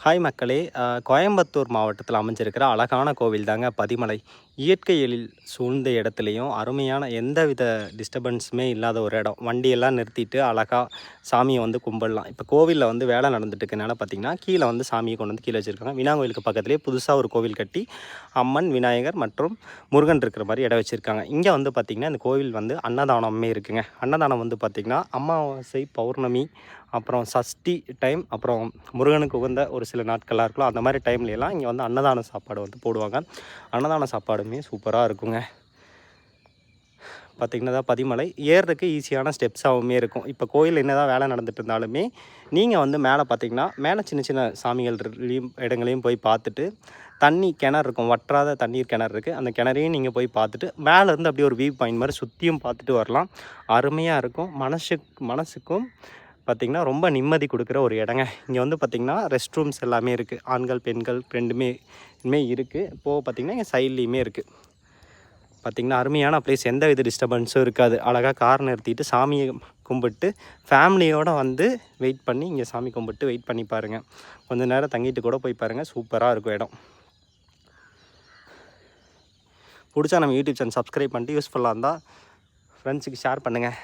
Hi மக்களே, கோயம்புத்தூர் மாவட்டத்தில் அமைஞ்சிருக்கிற அழகான கோவில் தாங்க பதிமலை. இயற்கை எழில் சூழ்ந்த இடத்துலையும் அருமையான எந்தவித டிஸ்டர்பன்ஸுமே இல்லாத ஒரு இடம். வண்டியெல்லாம் நிறுத்திட்டு அழகாக சாமியை வந்து கும்பிடலாம். இப்போ கோவிலில் வந்து வேலை நடந்துட்டு இருக்கனால பார்த்திங்கன்னா கீழே வந்து சாமியை கொண்டு வந்து கீழே வச்சுருக்காங்க. விநாயகருக்கு பக்கத்துலேயே புதுசாக ஒரு கோவில் கட்டி அம்மன், விநாயகர் மற்றும் முருகன் இருக்கிற மாதிரி இடம் வச்சுருக்காங்க. இங்கே வந்து பார்த்திங்கன்னா இந்த கோவில் வந்து அன்னதானமே இருக்குங்க. அன்னதானம் வந்து பார்த்திங்கன்னா அமாவாசை, பௌர்ணமி, அப்புறம் சஷ்டி டைம், அப்புறம் முருகனுக்கு உகந்த ஒரு சில நாட்களாக இருக்கலாம். அந்த மாதிரி டைம்லலாம் இங்கே வந்து அன்னதான சாப்பாடு வந்து போடுவாங்க. அன்னதான சாப்பாடுமே சூப்பராக இருக்குங்க. பார்த்திங்கன்னா தான் பதிமலை ஏறுறதுக்கு ஈஸியான ஸ்டெப்ஸாகவுமே இருக்கும். இப்போ கோயில் என்ன தான் வேலை நடந்துட்டு இருந்தாலுமே நீங்கள் வந்து மேலே பார்த்திங்கன்னா மேலே சின்ன சின்ன சாமிகள் இடங்களையும் போய் பார்த்துட்டு, தண்ணி கிணறு இருக்கும், வற்றாத தண்ணீர் கிணறு இருக்குது. அந்த கிணறையும் நீங்கள் போய் பார்த்துட்டு மேலேருந்து அப்படியே ஒரு வியூ பாயிண்ட் மாதிரி சுற்றியும் பார்த்துட்டு வரலாம். அருமையாக இருக்கும். மனசுக்கும் பார்த்திங்கன்னா ரொம்ப நிம்மதி கொடுக்குற ஒரு இடங்க. இங்கே வந்து பார்த்திங்கன்னா ரெஸ்ட் ரூம்ஸ் எல்லாமே இருக்குது. ஆண்கள், பெண்கள் ரெண்டுமே இருக்குது. இப்போது பார்த்திங்கன்னா இங்கே சைட்லேயுமே இருக்குது. பார்த்திங்கன்னா அருமையான ப்ளேஸ். எந்த வித டிஸ்டர்பன்ஸும் இருக்காது. அழகாக கார் நிறுத்திட்டு சாமியை கும்பிட்டு ஃபேமிலியோடு வந்து வெயிட் பண்ணி இங்கே சாமி கும்பிட்டு வெயிட் பண்ணி பாருங்கள். கொஞ்சம் நேரம் தங்கிட்டு கூட போய் பாருங்கள். சூப்பராக இருக்கும் இடம். பிடிச்சா நம்ம யூடியூப் சேனல் சப்ஸ்கிரைப் பண்ணிட்டு யூஸ்ஃபுல்லாக இருந்தால் ஃப்ரெண்ட்ஸுக்கு ஷேர் பண்ணுங்கள்.